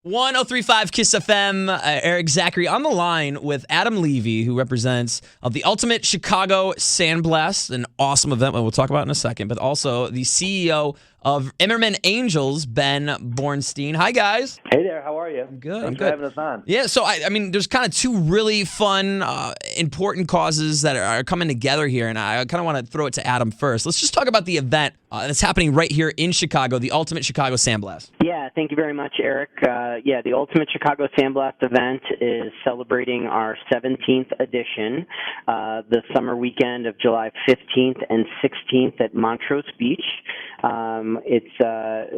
1035 Kiss FM, Eric Zachary on the line with Adam Levy, who represents the Ultimate Chicago Sandblast, an awesome event that we'll talk about in a second, but also the CEO of Imerman Angels, Ben Bornstein. Hi, guys. Hey there, how are you? I'm good. Thanks for having us on. Yeah, so I mean, there's kind of two really fun, important causes that are coming together here, and I kind of want to throw it to Adam first. Let's just talk about the event that's happening right here in Chicago, the Ultimate Chicago Sandblast. Yeah, thank you very much, Eric. The Ultimate Chicago Sandblast event is celebrating our 17th edition, the summer weekend of July 15th and 16th at Montrose Beach. It's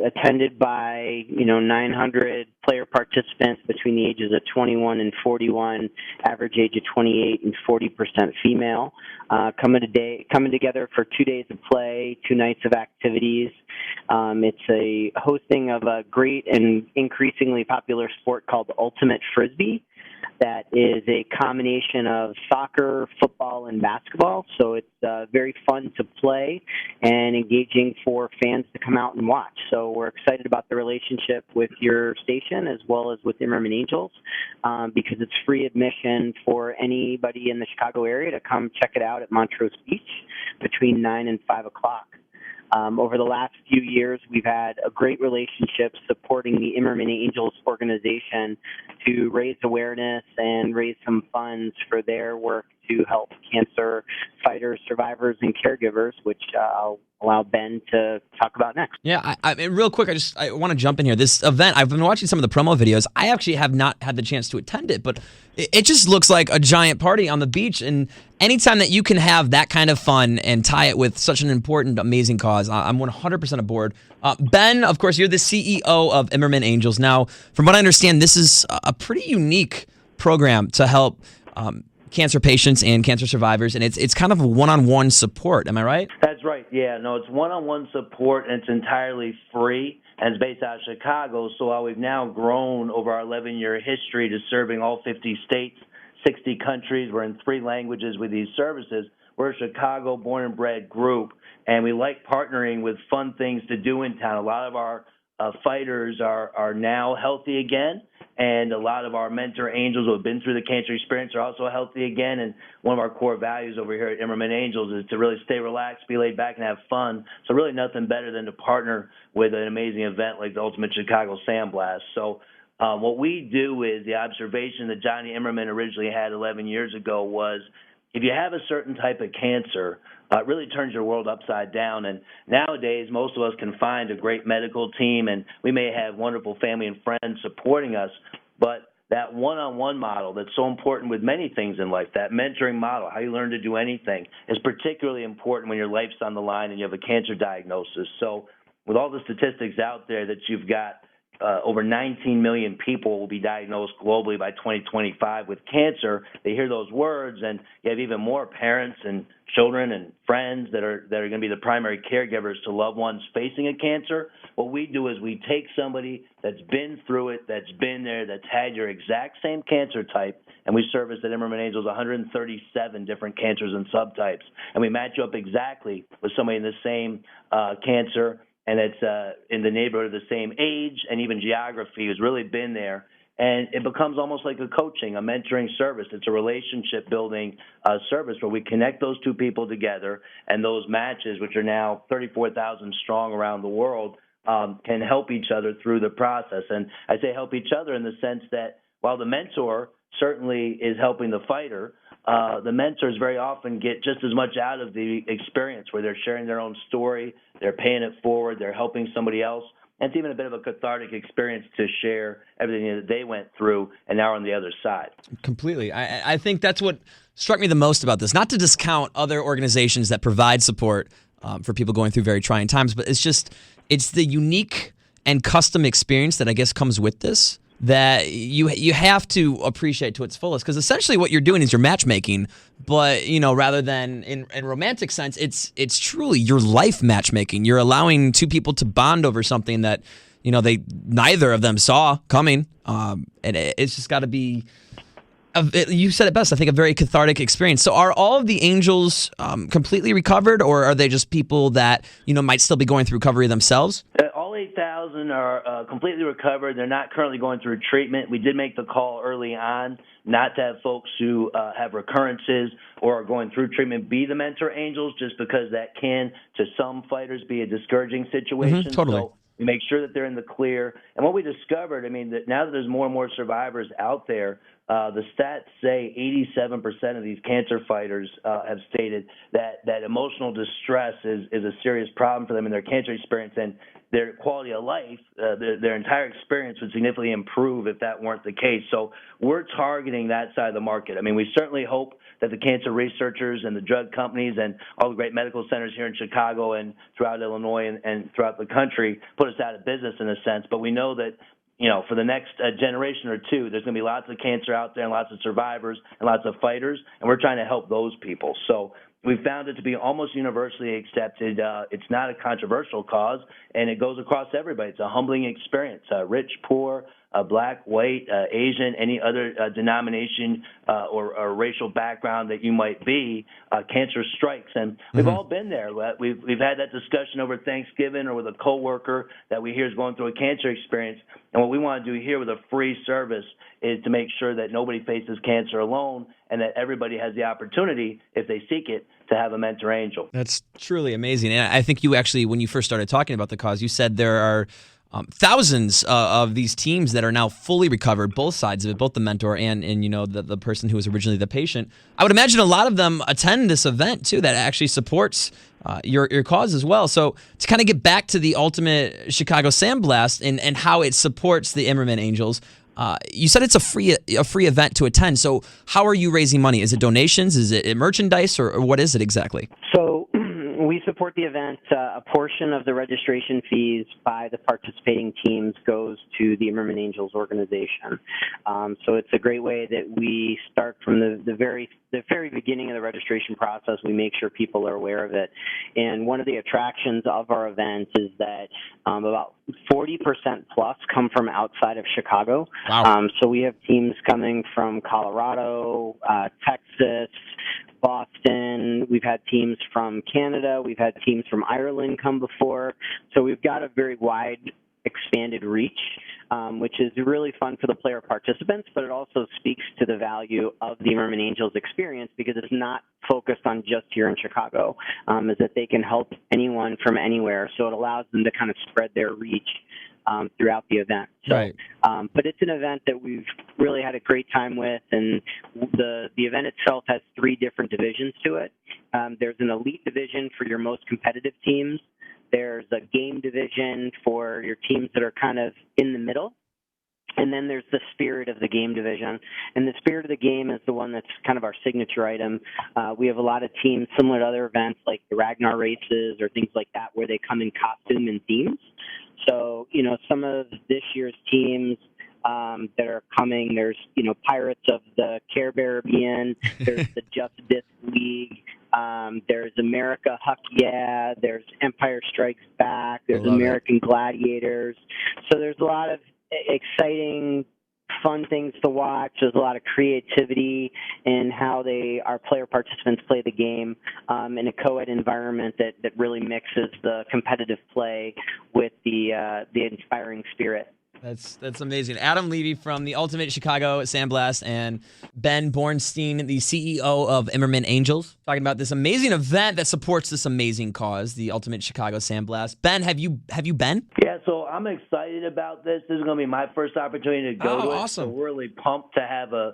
attended by 900 player participants between the ages of 21 and 41, average age of 28 and 40% female, coming together for 2 days of play, 2 nights of activities. It's a hosting of a great and increasingly popular sport called Ultimate Frisbee. That is a combination of soccer, football, and basketball. So it's very fun to play and engaging for fans to come out and watch. So we're excited about the relationship with your station as well as with Imerman Angels because it's free admission for anybody in the Chicago area to come check it out at Montrose Beach between 9 and 5 o'clock. Over the last few years, we've had a great relationship supporting the Imerman Angels organization to raise awareness and raise some funds for their work to help cancer fighters, survivors, and caregivers, which I'll allow Ben to talk about next. Yeah, I mean, real quick, I want to jump in here. This event, I've been watching some of the promo videos. I actually have not had the chance to attend it, but it just looks like a giant party on the beach. And anytime that you can have that kind of fun and tie it with such an important, amazing cause, I'm 100% aboard. Ben, of course, you're the CEO of Imerman Angels. Now, from what I understand, this is a pretty unique program to help cancer patients and cancer survivors, and it's kind of a one-on-one support. Am I right? That's right. Yeah, no, it's one-on-one support, and it's entirely free, and it's based out of Chicago. So while we've now grown over our 11-year history to serving all 50 states, 60 countries, we're in 3 languages with these services. We're a Chicago born and bred group, and we like partnering with fun things to do in town. A lot of our fighters are now healthy again, and a lot of our mentor angels who have been through the cancer experience are also healthy again. And one of our core values over here at Imerman Angels is to really stay relaxed, be laid back, and have fun. So really nothing better than to partner with an amazing event like the Ultimate Chicago Sandblast. So what we do is the observation that Johnny Imerman originally had 11 years ago was if you have a certain type of cancer, it really turns your world upside down. And nowadays, most of us can find a great medical team, and we may have wonderful family and friends supporting us. But that one-on-one model that's so important with many things in life, that mentoring model, how you learn to do anything, is particularly important when your life's on the line and you have a cancer diagnosis. So with all the statistics out there that you've got, over 19 million people will be diagnosed globally by 2025 with cancer. They hear those words, and you have even more parents and children and friends that are going to be the primary caregivers to loved ones facing a cancer. What we do is we take somebody that's been through it, that's been there, that's had your exact same cancer type, and we service at Imerman Angels 137 different cancers and subtypes. And we match you up exactly with somebody in the same cancer, and it's in the neighborhood of the same age and even geography, who's really been there. And it becomes almost like a coaching, a mentoring service. It's a relationship-building service where we connect those two people together, and those matches, which are now 34,000 strong around the world, can help each other through the process. And I say help each other in the sense that while the mentor certainly is helping the fighter, the mentors very often get just as much out of the experience where they're sharing their own story, they're paying it forward, they're helping somebody else. And it's even a bit of a cathartic experience to share everything that they went through and now on the other side. Completely. I think that's what struck me the most about this. Not to discount other organizations that provide support for people going through very trying times, but it's the unique and custom experience that I guess comes with this that you have to appreciate to its fullest, because essentially what you're doing is you're matchmaking, but rather than in romantic sense, it's truly your life matchmaking. You're allowing two people to bond over something that they neither of them saw coming, and it's just got to be. You said it best. I think a very cathartic experience. So, are all of the angels completely recovered, or are they just people that might still be going through recovery themselves? All 8,000 2,000 are completely recovered. They're not currently going through treatment. We did make the call early on not to have folks who have recurrences or are going through treatment be the mentor angels, just because that can, to some fighters, be a discouraging situation. Totally. So we make sure that they're in the clear. And what we discovered, I mean, that now that there's more and more survivors out there, the stats say 87% of these cancer fighters have stated that emotional distress is a serious problem for them in their cancer experience, and their quality of life, their entire experience would significantly improve if that weren't the case. So we're targeting that side of the market. I mean, we certainly hope that the cancer researchers and the drug companies and all the great medical centers here in Chicago and throughout Illinois and throughout the country put us out of business in a sense. But we know that, for the next generation or two, there's going to be lots of cancer out there and lots of survivors and lots of fighters, and we're trying to help those people. So we found it to be almost universally accepted. It's not a controversial cause, and it goes across everybody. It's a humbling experience, rich, poor, black, white, Asian, any other denomination or racial background that you might be, cancer strikes. And we've all been there. We've had that discussion over Thanksgiving or with a coworker that we hear is going through a cancer experience. And what we want to do here with a free service is to make sure that nobody faces cancer alone and that everybody has the opportunity, if they seek it, to have a mentor angel. That's truly amazing. And I think you actually, when you first started talking about the cause, you said there are thousands of these teams that are now fully recovered, both sides of it, both the mentor and the person who was originally the patient. I would imagine a lot of them attend this event too, that actually supports your cause as well. So to kind of get back to the Ultimate Chicago Sandblast and how it supports the Imerman Angels, you said it's a free event to attend. So how are you raising money? Is it donations? Is it merchandise, or what is it exactly? So we support the event. A portion of the registration fees by the participating teams goes to the Imerman Angels organization. So it's a great way that we start from the very beginning of the registration process. We make sure people are aware of it. And one of the attractions of our events is that about 40% plus come from outside of Chicago. Wow. So we have teams coming from Colorado, Texas, Boston. We've had teams from Canada. We've had teams from Ireland come before. So we've got a very wide, expanded reach, which is really fun for the player participants, but it also speaks to the value of the Imerman Angels experience because it's not focused on just here in Chicago, is that they can help anyone from anywhere. So it allows them to kind of spread their reach throughout the event. So, right. But it's an event that we've really had a great time with, and the event itself has 3 different divisions to it. There's an elite division for your most competitive teams. There's a game division for your teams that are kind of in the middle. And then there's the spirit of the game division. And the spirit of the game is the one that's kind of our signature item. We have a lot of teams similar to other events like the Ragnar races or things like that where they come in costume and themes. So, some of this year's teams that are coming, there's, Pirates of the Caribbean, there's the Just Disc League, there's America Huck Yeah, there's Empire Strikes Back, there's American Gladiators. So there's a lot of exciting, fun things to watch. There's a lot of creativity in how our player participants play the game in a co-ed environment that really mixes the competitive play with the inspiring spirit. That's amazing. Adam Levy from the Ultimate Chicago Sandblast and Ben Bornstein, the CEO of Imerman Angels, talking about this amazing event that supports this amazing cause, the Ultimate Chicago Sandblast. Ben, have you been? Yeah, so I'm excited about this. This is going to be my first opportunity to go to it. Awesome. So we're really pumped to have a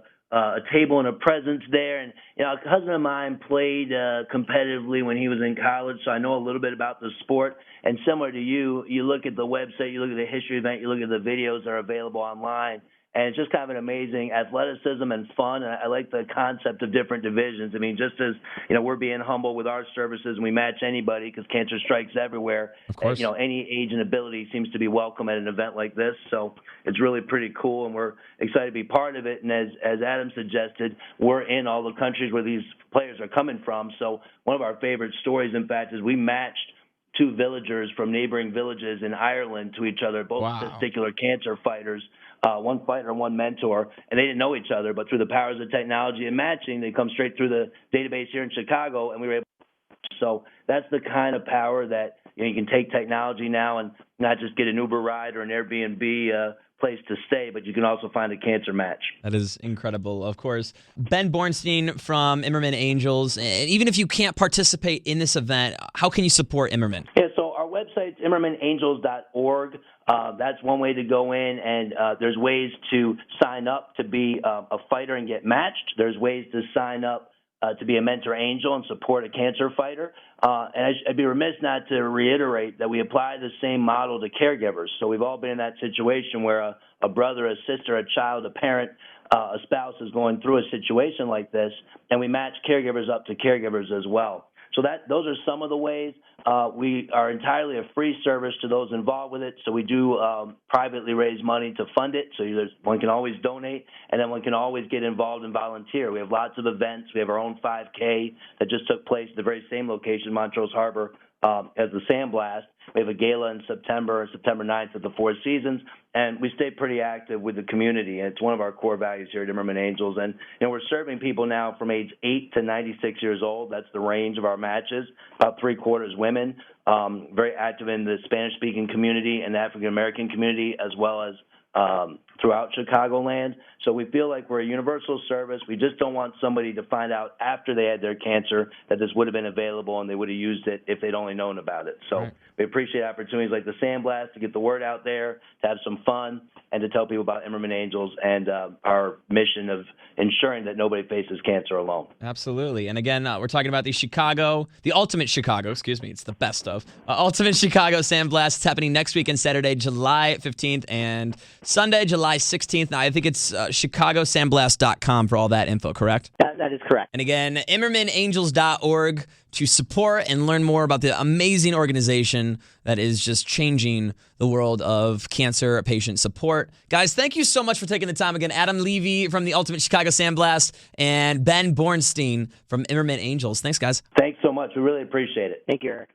table and a presence there. And, a cousin of mine played competitively when he was in college, so I know a little bit about the sport. And similar to you, you look at the website, you look at the history event, you look at the videos that are available online, and it's just kind of an amazing athleticism and fun. And I like the concept of different divisions. I mean, just as, we're being humble with our services and we match anybody because cancer strikes everywhere. Of course. Any age and ability seems to be welcome at an event like this. So it's really pretty cool, and we're excited to be part of it. And as Adam suggested, we're in all the countries where these players are coming from. So one of our favorite stories, in fact, is we matched 2 villagers from neighboring villages in Ireland to each other, both testicular cancer fighters, one fighter and one mentor, and they didn't know each other, but through the powers of technology and matching, they come straight through the database here in Chicago, and we were able to. So that's the kind of power that you can take technology now and not just get an Uber ride or an Airbnb place to stay, but you can also find a cancer match. That is incredible. Of course, Ben Bornstein from Imerman Angels. And even if you can't participate in this event, how can you support Imerman? Yeah, so our website's ImmermanAngels.org. That's one way to go in, and there's ways to sign up to be a fighter and get matched. There's ways to sign up to be a mentor angel and support a cancer fighter. And I'd be remiss not to reiterate that we apply the same model to caregivers. So we've all been in that situation where a brother, a sister, a child, a parent, a spouse is going through a situation like this, and we match caregivers up to caregivers as well. So those are some of the ways. We are entirely a free service to those involved with it. So we do privately raise money to fund it. So one can always donate, and then one can always get involved and volunteer. We have lots of events. We have our own 5K that just took place at the very same location, Montrose Harbor, as the Sandblast. We have a gala in September 9th at the Four Seasons, and we stay pretty active with the community. And it's one of our core values here at Imerman Angels. And we're serving people now from age 8 to 96 years old. That's the range of our matches. About 3/4 women. Very active in the Spanish-speaking community and the African-American community, as well as throughout Chicagoland. So we feel like we're a universal service. We just don't want somebody to find out after they had their cancer that this would have been available and they would have used it if they'd only known about it. So we appreciate opportunities like the Sandblast to get the word out there, to have some fun, and to tell people about Imerman Angels and our mission of ensuring that nobody faces cancer alone. Absolutely. And again, we're talking about the Ultimate Chicago, it's the best of. Ultimate Chicago Sandblast. It's happening next weekend, Saturday, July 15th, and Sunday, July 16th. Now, I think it's ChicagoSandblast.com for all that info, correct? That is correct. And again, ImmermanAngels.org to support and learn more about the amazing organization that is just changing the world of cancer patient support. Guys, thank you so much for taking the time. Again, Adam Levy from the Ultimate Chicago Sandblast and Ben Bornstein from Imerman Angels. Thanks, guys. Thanks so much. We really appreciate it. Thank you, Eric.